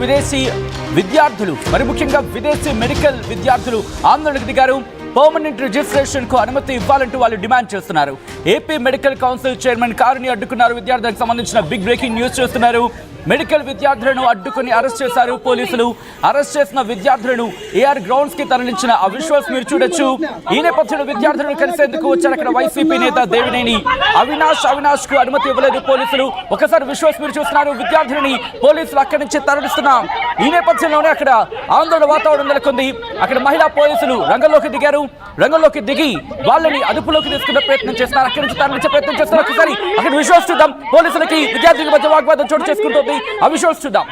విదేశీ విద్యార్థులు మరి ముఖ్యంగా విదేశీ మెడికల్ విద్యార్థులు ఆందోళనకు దిగారు. పర్మనెంట్ రిజిస్ట్రేషన్ కు అనుమతి ఇవ్వాలంటూ వాళ్ళు డిమాండ్ చేస్తున్నారు. ఏపీ మెడికల్ కౌన్సిల్ చైర్మన్ కారుని అడ్డుకున్నారు. విద్యార్థులకు సంబంధించిన బిగ్ బ్రేకింగ్ న్యూస్ చూస్తున్నారు. మెడికల్ విద్యార్థులను అడ్డుకుని అరెస్ట్ చేశారు పోలీసులు. అరెస్ట్ చేసిన విద్యార్థులను ఏఆర్ గ్రౌండ్స్ కి తరలించిన ఆ విజువల్స్ మీరు చూడొచ్చు. ఈ నేపథ్యంలో విద్యార్థులను కలిసేందుకు వచ్చారు అక్కడ వైసీపీ నేత దేవినేని అవినాష్ కు అనుమతి ఇవ్వలేదు పోలీసులు. ఒకసారి విజువల్స్ మీరు చూస్తున్నారు. విద్యార్థులని పోలీసులు అక్కడి నుంచి తరలిస్తున్నాం. ఈ నేపథ్యంలోనే అక్కడ ఆందోళన వాతావరణం నెలకొంది. అక్కడ మహిళా పోలీసులు రంగంలోకి దిగారు. రంగంలోకి దిగి వాళ్ళని అదుపులోకి తీసుకునే ప్రయత్నం చేస్తున్నారు. అక్కడి నుంచి తరలించే ప్రయత్నం చేస్తున్నారు. ఒకసారి అక్కడ విజువల్స్ చూద్దాం. పోలీసులకి విద్యార్థుల మధ్య వాగ్వాదం చోటు చేసుకుంటుంది. ఆ విజువల్స్ చూద్దాం.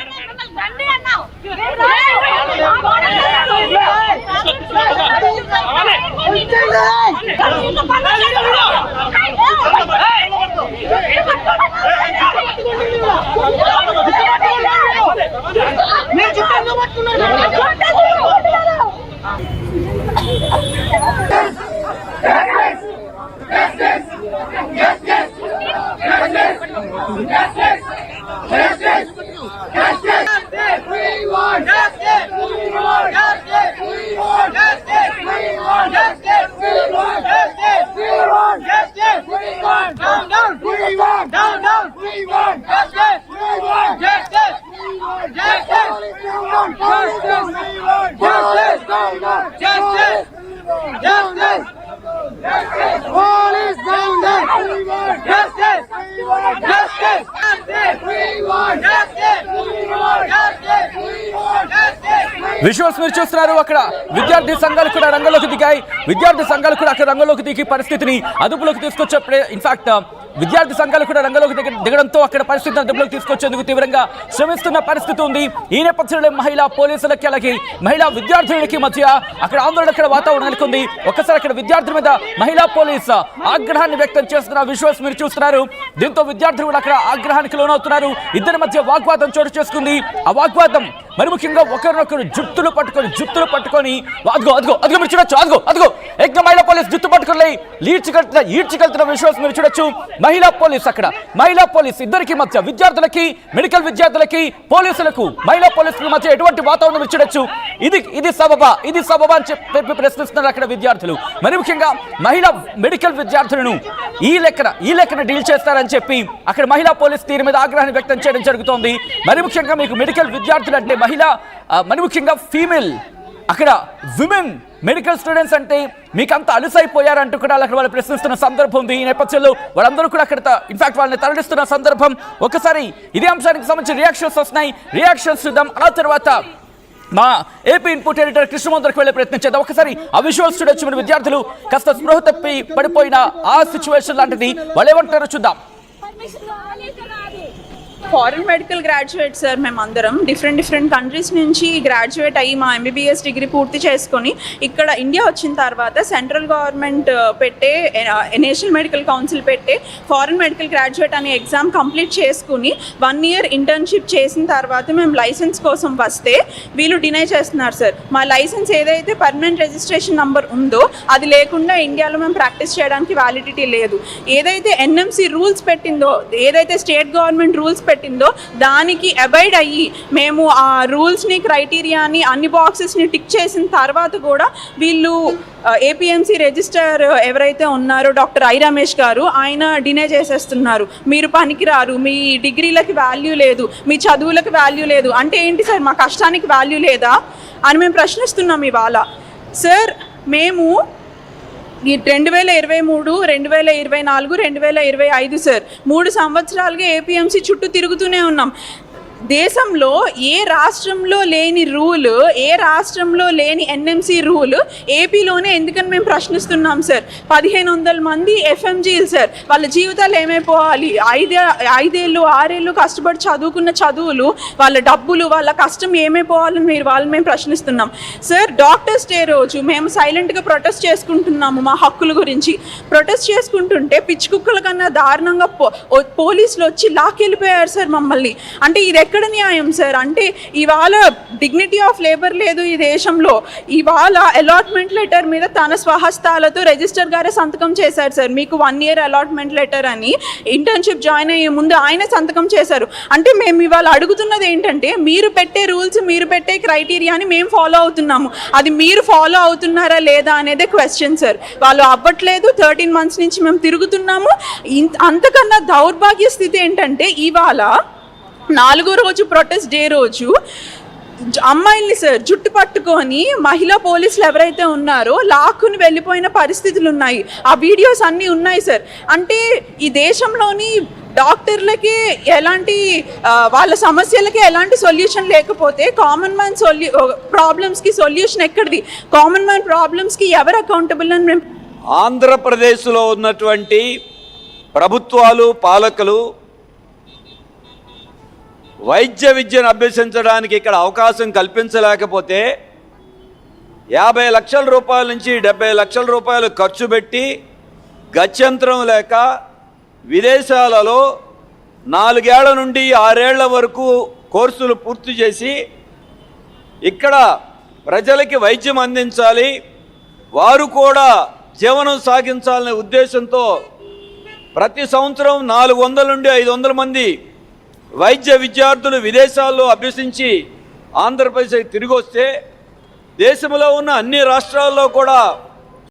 విజువల్స్ మీరు చూస్తున్నారు. అక్కడ విద్యార్థి సంఘాలు కూడా రంగంలోకి దిగాయి. విద్యార్థి సంఘాలు కూడా అక్కడ రంగంలోకి దిగి పరిస్థితిని అదుపులోకి తీసుకొచ్చే ఇన్ఫాక్ట్ విద్యార్థి సంఘాలు కూడా రంగంలోకి దిగడంతో అక్కడ పరిస్థితిని అదుపులోకి తీసుకొచ్చేందుకు తీవ్రంగా శ్రమిస్తున్న పరిస్థితి ఉంది. ఈ నేపథ్యంలో మహిళా పోలీసులకి అలాగే మహిళా విద్యార్థులకి మధ్య అక్కడ ఆందోళన వాతావరణం నెలకొంది. ఒక్కసారి అక్కడ విద్యార్థుల మీద మహిళా పోలీసు ఆగ్రహాన్ని వ్యక్తం చేస్తున్న విజువల్స్ మీరు చూస్తున్నారు. దీంతో విద్యార్థులు కూడా అక్కడ ఆగ్రహానికి లోనవుతున్నారు. ఇద్దరి మధ్య వాగ్వాదం చోటు చేసుకుంది. ఆ వాగ్వాదం మరి ముఖ్యంగా ఒకరినొకరు జుత్తులు పట్టుకొని అదిగో మీరు చూడొచ్చు. అదిగో ఎక్క మహిళా పోలీస్ జుత్తు పట్టుకొని ఈడ్చికెళ్తున్న విజువల్స్ మీరు చూడొచ్చు. మహిళా పోలీస్ ఇద్దరికి మధ్య విద్యార్థులకి మెడికల్ విద్యార్థులకి పోలీసులకు మహిళా పోలీసుల మధ్య ఎటువంటి వాతావరణం మీరు చూడొచ్చు. ఇది సబబా అని చెప్పి ప్రశ్నిస్తున్నారు అక్కడ విద్యార్థులు. మరి ముఖ్యంగా మహిళా మెడికల్ విద్యార్థులను ఈ లెక్కన డీల్ చేస్తారని చెప్పి అక్కడ మహిళా పోలీస్ తీరు మీద ఆగ్రహాన్ని వ్యక్తం చేయడం జరుగుతోంది. మరి ముఖ్యంగా మీకు మెడికల్ విద్యార్థులు అంటే మరి ముఖ్యంగా ఫీమేల్ అక్కడ విమెన్ మెడికల్ స్టూడెంట్స్ అంటే మీకంతా అలుసైపోయారంటూ కూడా అక్కడ వాళ్ళు ప్రశ్నిస్తున్న సందర్భం ఉంది. ఈ నేపథ్యంలో వాళ్ళందరూ కూడా అక్కడ ఇన్ఫాక్ట్ వాళ్ళని తరలిస్తున్న సందర్భం. ఒకసారి ఇదే అంశానికి సంబంధించిన రియాక్షన్స్ వస్తున్నాయి. రియాక్షన్స్ చూద్దాం. ఆ తర్వాత మా ఏపీ ఇన్పుట్ ఎడిటర్ కృష్ణ దగ్గరికి వెళ్ళే ప్రయత్నం చేద్దాం. ఒకసారి ఆ విజువల్స్ చూడొచ్చు. మన విద్యార్థులు కాస్త స్పృహ తప్పి పడిపోయిన ఆ సిచ్యువేషన్ లాంటిది. వాళ్ళు ఏమంటారో చూద్దాం. ఫారెన్ మెడికల్ గ్రాడ్యుయేట్ సార్, మేమందరం డిఫరెంట్ కంట్రీస్ నుంచి గ్రాడ్యుయేట్ అయ్యి మా ఎంబీబీఎస్ డిగ్రీ పూర్తి చేసుకొని ఇక్కడ ఇండియా వచ్చిన తర్వాత సెంట్రల్ గవర్నమెంట్ పెట్టే నేషనల్ మెడికల్ కౌన్సిల్ పెట్టే ఫారెన్ మెడికల్ గ్రాడ్యుయేట్ అనే ఎగ్జామ్ కంప్లీట్ చేసుకుని 1 year ఇంటర్న్షిప్ చేసిన తర్వాత మేము లైసెన్స్ కోసం వస్తే వీళ్ళు డినై చేస్తున్నారు సార్. మా లైసెన్స్ ఏదైతే పర్మనెంట్ రిజిస్ట్రేషన్ నంబర్ ఉందో అది లేకుండా ఇండియాలో మేము ప్రాక్టీస్ చేయడానికి వ్యాలిడిటీ లేదు. ఏదైతే ఎన్ఎంసీ రూల్స్ పెట్టిందో, ఏదైతే స్టేట్ గవర్నమెంట్ రూల్స్ పెట్టిందో దానికి అబైడ్ అయ్యి మేము ఆ రూల్స్ని క్రైటీరియాని అన్ని బాక్సెస్ని టిక్ చేసిన తర్వాత కూడా వీళ్ళు ఏపీఎంసీ రిజిస్టర్ ఎవరైతే ఉన్నారో డాక్టర్ ఐ రమేష్ గారు, ఆయన డినే చేసేస్తున్నారు. మీరు పనికిరారు, మీ డిగ్రీలకి వాల్యూ లేదు, మీ చదువులకు వాల్యూ లేదు. అంటే ఏంటి సార్, మా కష్టానికి వాల్యూ లేదా అని మేము ప్రశ్నిస్తున్నాం ఇవాళ. సార్ మేము ఈ 2023, 2024, 2025 సార్ 3 సంవత్సరాలుగా ఏపీఎంసీ చుట్టూ తిరుగుతూనే ఉన్నాం. దేశంలో ఏ రాష్ట్రంలో లేని రూల్, ఏ రాష్ట్రంలో లేని ఎన్ఎంసీ రూల్ ఏపీలోనే ఎందుకని మేము ప్రశ్నిస్తున్నాం సార్. 1500 మంది ఎఫ్ఎంజీలు సార్, వాళ్ళ జీవితాలు ఏమైపోవాలి? 5 ఏళ్ళు 6 ఏళ్ళు కష్టపడి చదువుకున్న చదువులు, వాళ్ళ డబ్బులు, వాళ్ళ కష్టం ఏమైపోవాలని వాళ్ళని మేము ప్రశ్నిస్తున్నాం సార్. డాక్టర్స్ డే రోజు మేము సైలెంట్గా ప్రొటెస్ట్ చేసుకుంటున్నాము మా హక్కుల గురించి. ప్రొటెస్ట్ చేసుకుంటుంటే పిచ్చి కుక్కల కన్నా దారుణంగా పోలీసులు వచ్చి లాక్కెళ్ళిపోయారు సార్ మమ్మల్ని. అంటే ఇది ఎక్కడ ఎక్కడ న్యాయం సార్? అంటే ఇవాళ డిగ్నిటీ ఆఫ్ లేబర్ లేదు ఈ దేశంలో. ఇవాళ అలాట్మెంట్ లెటర్ మీద తన స్వహస్తాలతో రిజిస్టర్ గారే సంతకం చేశారు సార్. మీకు 1 year అలాట్మెంట్ లెటర్ అని ఇంటర్న్షిప్ జాయిన్ అయ్యే ముందు ఆయన సంతకం చేశారు. అంటే మేము ఇవాళ అడుగుతున్నది ఏంటంటే, మీరు పెట్టే రూల్స్, మీరు పెట్టే క్రైటీరియాని మేము ఫాలో అవుతున్నాము, అది మీరు ఫాలో అవుతున్నారా లేదా అనేదే క్వశ్చన్ సార్. వాళ్ళు అవ్వట్లేదు. 13 months నుంచి మేము తిరుగుతున్నాము. అంతకన్నా దౌర్భాగ్య స్థితి ఏంటంటే, ఇవాళ 4వ రోజు ప్రొటెస్ట్ డే రోజు అమ్మాయిల్ని సార్ జుట్టు పట్టుకొని మహిళా పోలీసులు ఎవరైతే ఉన్నారో లాక్కుని వెళ్ళిపోయిన పరిస్థితులు ఉన్నాయి. ఆ వీడియోస్ అన్నీ ఉన్నాయి సార్. అంటే ఈ దేశంలోని డాక్టర్లకి ఎలాంటి వాళ్ళ సమస్యలకి ఎలాంటి సొల్యూషన్ లేకపోతే కామన్ మ్యాన్ ప్రాబ్లమ్స్కి సొల్యూషన్ ఎక్కడిది? కామన్ మ్యాన్ ప్రాబ్లమ్స్కి ఎవరు అకౌంటబుల్ అని మేము ఆంధ్రప్రదేశ్లో ఉన్నటువంటి ప్రభుత్వాలు, పాలకులు వైద్య విద్యను అభ్యసించడానికి ఇక్కడ అవకాశం కల్పించలేకపోతే 50 లక్షల రూపాయల నుంచి 70 లక్షల రూపాయలు ఖర్చు పెట్టి గత్యంతరం లేక విదేశాలలో 4 ఏళ్ల నుండి 6 ఏళ్ల వరకు కోర్సులు పూర్తి చేసి ఇక్కడ ప్రజలకి వైద్యం అందించాలి, వారు కూడా జీవనం సాగించాలనే ఉద్దేశంతో ప్రతి సంవత్సరం 400 నుండి 500 మంది వైద్య విద్యార్థులు విదేశాల్లో అభ్యసించి ఆంధ్రప్రదేశ్ తిరిగి వస్తే దేశంలో ఉన్న అన్ని రాష్ట్రాల్లో కూడా